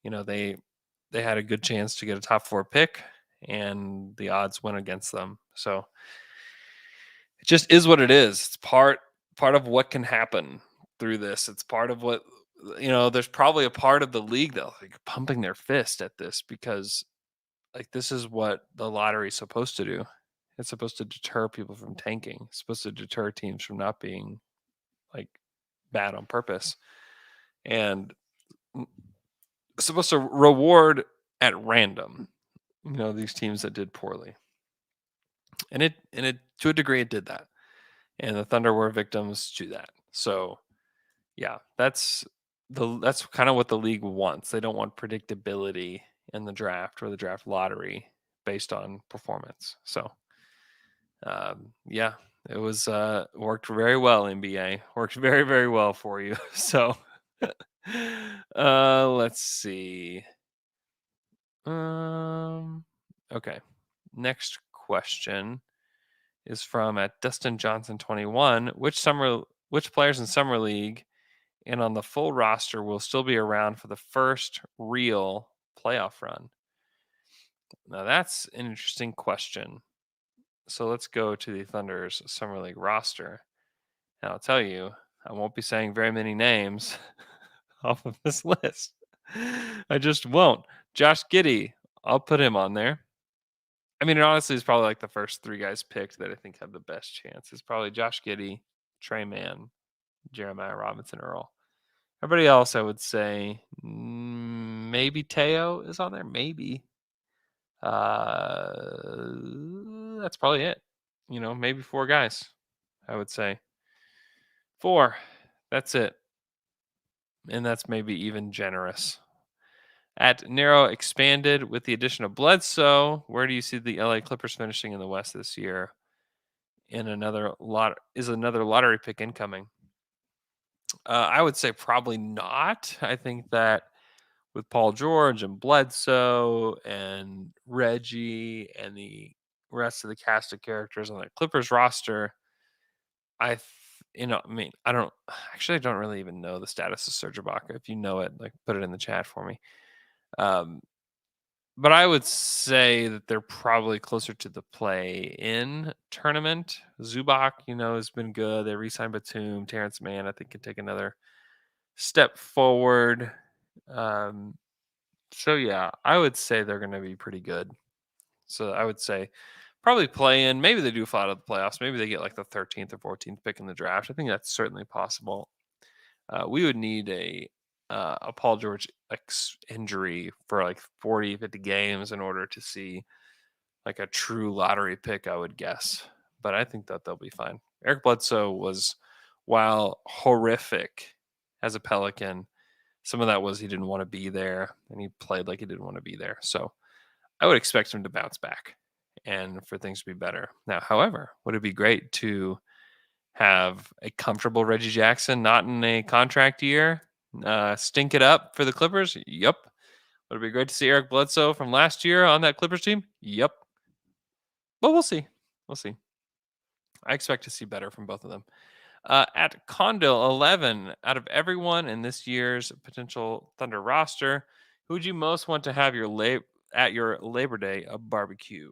They had a good chance to get a top 4 pick and the odds went against them. So it just is what it is. It's part of what can happen through this. It's part of what there's probably a part of the league that like pumping their fist at this because like this is what the lottery is supposed to do. It's supposed to deter people from tanking. It's supposed to deter teams from not being like bad on purpose. And it's supposed to reward at random, these teams that did poorly. And it to a degree it did that. And the Thunder were victims to that. So yeah, that's kind of what the league wants. They don't want predictability in the draft or the draft lottery based on performance. So yeah, it was worked very well, NBA. Worked very, very well for you. So let's see. Okay. Next question is from at Dustin Johnson 21. Which players in summer league and on the full roster will still be around for the first real playoff run? Now that's an interesting question. So let's go to the Thunder's summer league roster. And I'll tell you, I won't be saying very many names off of this list. I just won't. Josh Giddey, I'll put him on there. I mean, it honestly is probably like the first three guys picked that I think have the best chance. It's probably Josh Giddey, Trey Mann, Jeremiah Robinson Earl. Everybody else, I would say maybe Teo is on there. Maybe. That's probably it. Maybe four guys, I would say. Four. That's it. And that's maybe even generous. At Narrow expanded with the addition of Bledsoe, where do you see the LA Clippers finishing in the West this year? In another lottery pick incoming? I would say probably not. I think that with Paul George and Bledsoe and Reggie and the rest of the cast of characters on the Clippers roster, I don't actually I don't really even know the status of Serge Ibaka. If you know it, like put it in the chat for me. But I would say that they're probably closer to the play-in tournament. Zubac, has been good. They re-signed Batum. Terrence Mann, I think, can take another step forward. So yeah, I would say they're going to be pretty good. So I would say probably play in. Maybe they do fall out of the playoffs. Maybe they get like the 13th or 14th pick in the draft. I think that's certainly possible. We would need a a Paul George injury for like 40, 50 games in order to see like a true lottery pick, I would guess. But I think that they'll be fine. Eric Bledsoe was, while horrific as a Pelican, some of that was he didn't want to be there and he played like he didn't want to be there. So I would expect him to bounce back and for things to be better. Now, however, would it be great to have a comfortable Reggie Jackson, not in a contract year, stink it up for the Clippers? Yep. Would it be great to see Eric Bledsoe from last year on that Clippers team? Yep. But we'll see. We'll see. I expect to see better from both of them. At Condell 11, out of everyone in this year's potential Thunder roster, who would you most want to have at your Labor Day barbecue?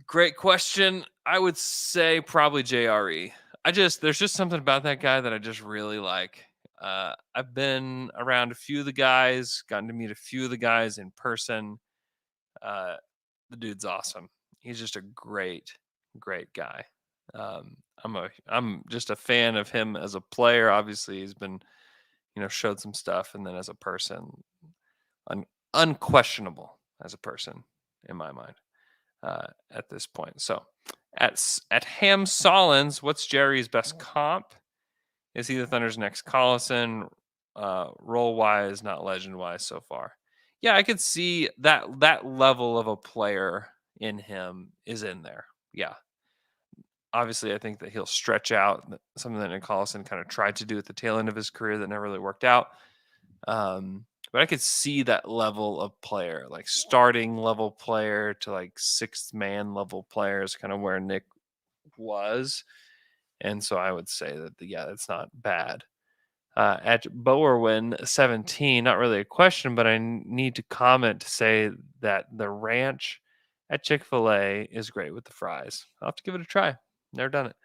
Great question. I would say probably JRE. There's just something about that guy that I just really like. I've been around a few of the guys, gotten to meet a few of the guys in person. Uh, the dude's awesome. He's just a great, great guy. I'm just a fan of him as a player. Obviously, he's been, showed some stuff, and then as a person, unquestionable as a person in my mind at this point. So, at Ham Solins, what's Jerry's best comp? Is he the Thunder's next Collison? Role wise, not legend wise so far. Yeah, I could see that level of a player in him is in there. Yeah. Obviously, I think that he'll stretch out something that Nick Collison kind of tried to do at the tail end of his career that never really worked out. But I could see that level of player, like starting level player to like sixth man level players, kind of where Nick was. And so I would say that, yeah, that's not bad. At Bowerwin 17, not really a question, but I need to comment to say that the ranch at Chick-fil-A is great with the fries. I'll have to give it a try. Never done it.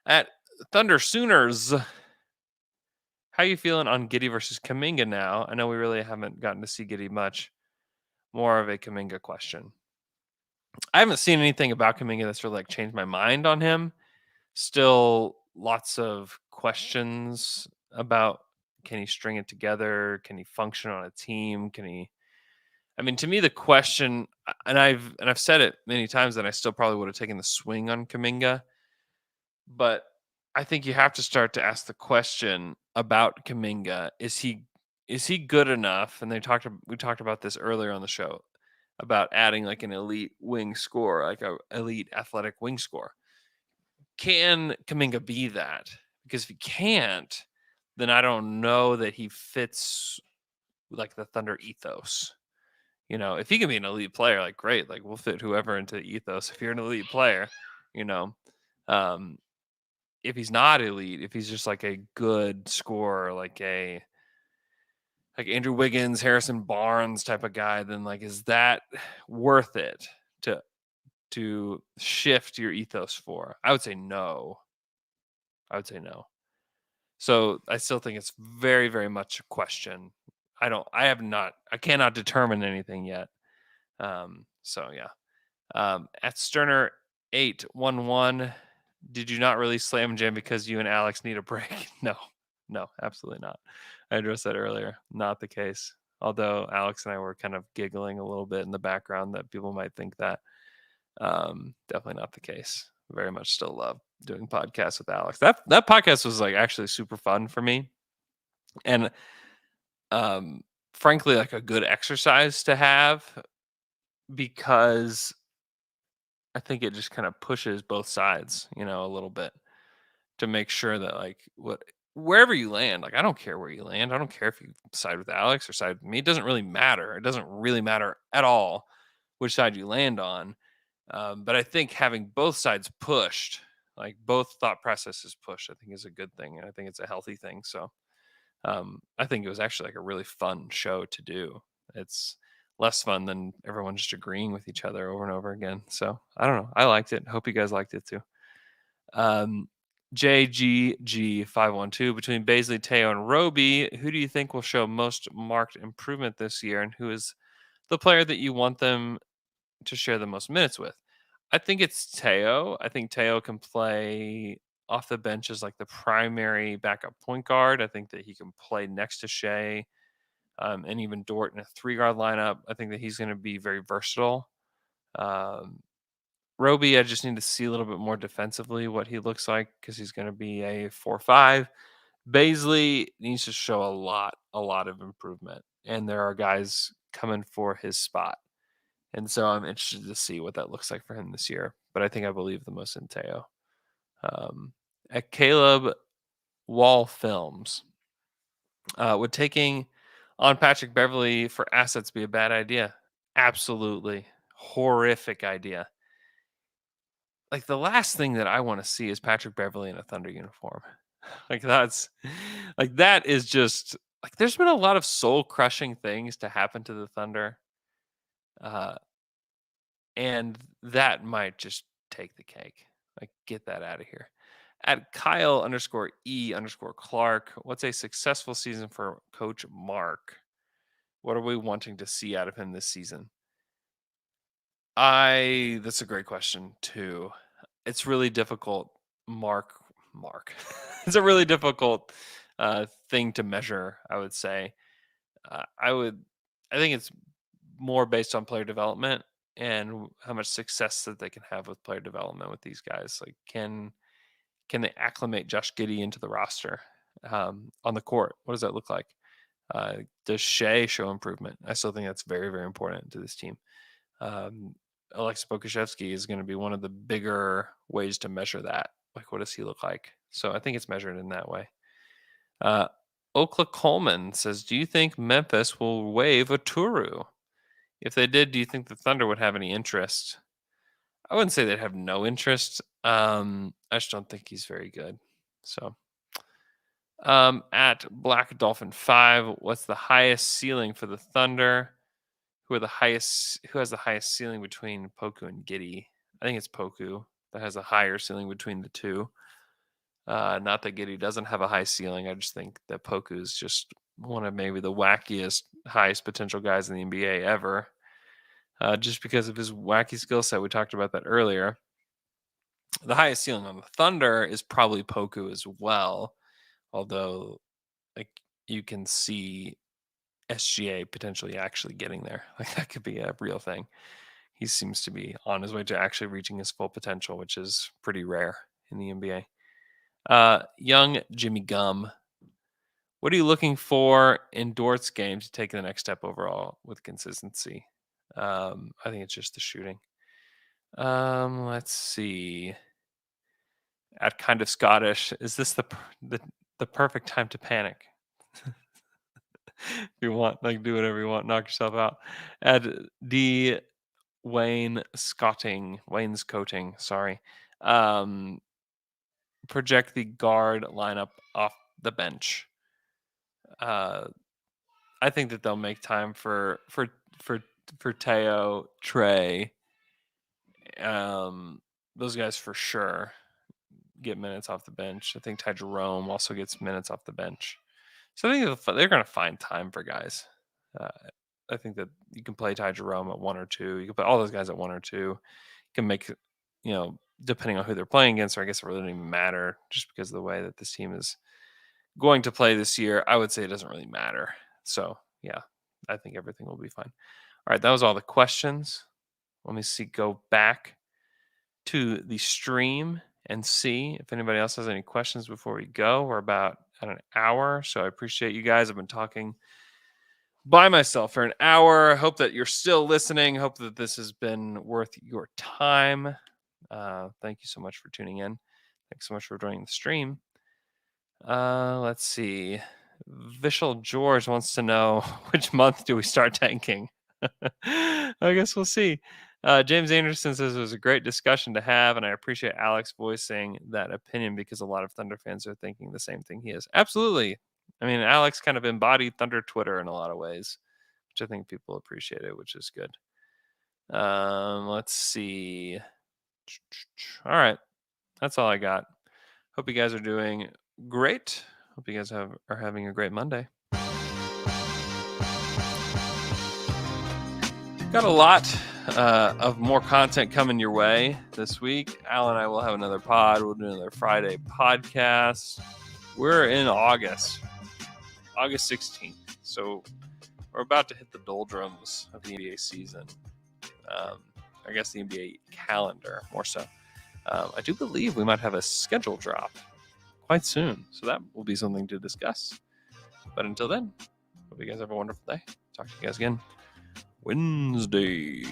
At Thunder Sooners, how you feeling on Giddy versus Kaminga now? I know we really haven't gotten to see Giddy much. More of a Kaminga question. I haven't seen anything about Kaminga that's really like changed my mind on him. Still lots of questions about, can he string it together? Can he function on a team? To me the question, and I've said it many times, that I still probably would have taken the swing on Kaminga, but I think you have to start to ask the question about Kaminga. Is he good enough? And we talked about this earlier on the show about adding like an elite wing score, like a elite athletic wing score. Can Kaminga be that? Because if he can't, then I don't know that he fits like the Thunder ethos. If he can be an elite player, like great, like we'll fit whoever into the ethos. If you're an elite player, um, if he's not elite, if he's just like a good scorer, like Andrew Wiggins, Harrison Barnes type of guy, then like is that worth it to shift your ethos for? I would say no. So I still think it's very, very much a question. I cannot determine anything yet. So yeah. At Sterner 811, did you not release Slam Jam because you and Alex need a break? No, absolutely not. I addressed that earlier. Not the case. Although Alex and I were kind of giggling a little bit in the background that people might think that. Definitely not the case. Very much still love doing podcasts with Alex. That podcast was like actually super fun for me. And frankly, like a good exercise to have, because I think it just kind of pushes both sides, a little bit, to make sure that like wherever you land, like I don't care where you land. I don't care if you side with Alex or side with me. It doesn't really matter. It doesn't really matter at all which side you land on. But I think having both sides pushed, like both thought processes pushed, I think is a good thing. And I think it's a healthy thing. So I think it was actually like a really fun show to do. It's less fun than everyone just agreeing with each other over and over again. So I don't know. I liked it. Hope you guys liked it too. JGG512, between Baisley, Teo, and Roby, who do you think will show most marked improvement this year, and who is the player that you want them to share the most minutes with? I think it's Teo. I think Teo can play off the bench as like the primary backup point guard. I think that he can play next to Shea and even Dort in a 3-guard lineup. I think that he's going to be very versatile. Roby, I just need to see a little bit more defensively what he looks like because he's going to be a 4-5. Baisley needs to show a lot of improvement, and there are guys coming for his spot. And so I'm interested to see what that looks like for him this year. But I believe the most in Teo. At Caleb Wall Films, would taking on Patrick Beverly for assets be a bad idea? Absolutely. Horrific idea. Like the last thing that I want to see is Patrick Beverly in a Thunder uniform. That is just like there's been a lot of soul crushing things to happen to the Thunder. And that might just take the cake. Like, get that out of here. At Kyle_E_Clark, what's a successful season for Coach Mark? What are we wanting to see out of him this season? That's a great question too. It's really difficult. Mark. It's a really difficult thing to measure, I would say. I think it's more based on player development and how much success that they can have with player development with these guys. Like, can they acclimate Josh Giddey into the roster on the court? What does that look like? Does Shea show improvement? I still think that's very, very important to this team. Alexei Pokusevsky is going to be one of the bigger ways to measure that. Like, what does he look like? So I think it's measured in that way. Okla Coleman says, do you think Memphis will waive Aturu? If they did, do you think the Thunder would have any interest? I wouldn't say they'd have no interest. I just don't think he's very good. So, at Black Dolphin 5, what's the highest ceiling for the Thunder? Who has the highest ceiling between Poku and Giddey? I think it's Poku that has a higher ceiling between the two. Not that Giddey doesn't have a high ceiling. I just think that Poku is just one of maybe the wackiest, highest potential guys in the NBA ever. Just because of his wacky skill set. We talked about that earlier. The highest ceiling on the Thunder is probably Poku as well. Although, like, you can see SGA potentially actually getting there. Like, that could be a real thing. He seems to be on his way to actually reaching his full potential, which is pretty rare in the NBA. Young Jimmy Gum. What are you looking for in Dort's game to take the next step overall with consistency? I think it's just the shooting. Let's see. At Kind of Scottish, is this the perfect time to panic? If you want, like, do whatever you want, knock yourself out. At D Wainscoting, sorry. Project the guard lineup off the bench. I think that they'll make time for Teo, Trey. Those guys for sure get minutes off the bench. I think Ty Jerome also gets minutes off the bench. So I think they're going to find time for guys. I think that you can play Ty Jerome at 1 or 2. You can play all those guys at 1 or 2. You can make, depending on who they're playing against, or I guess it really doesn't even matter just because of the way that this team is going to play this year. I would say it doesn't really matter. So, yeah, I think everything will be fine. All right, that was all the questions. Let me go back to the stream and see if anybody else has any questions before we go. We're about at an hour, so I appreciate you guys. I've been talking by myself for an hour. I hope that you're still listening. Hope that this has been worth your time. Thank you so much for tuning in. Thanks so much for joining the stream. Let's see. Vishal George wants to know, which month do we start tanking? I guess we'll see. James Anderson says it was a great discussion to have, and I appreciate Alex voicing that opinion because a lot of Thunder fans are thinking the same thing he is. Absolutely. I mean, Alex kind of embodied Thunder Twitter in a lot of ways, which I think people appreciate it, which is good. Let's see. All right. That's all I got. Hope you guys are doing great. Hope you guys are having a great Monday. Got a lot of more content coming your way this week. Al and I will have another pod. We'll do another Friday podcast. We're in August 16th. So we're about to hit the doldrums of the NBA season. I guess the NBA calendar, more so. I do believe we might have a schedule drop quite soon. So that will be something to discuss. But until then, hope you guys have a wonderful day. Talk to you guys again Wednesday.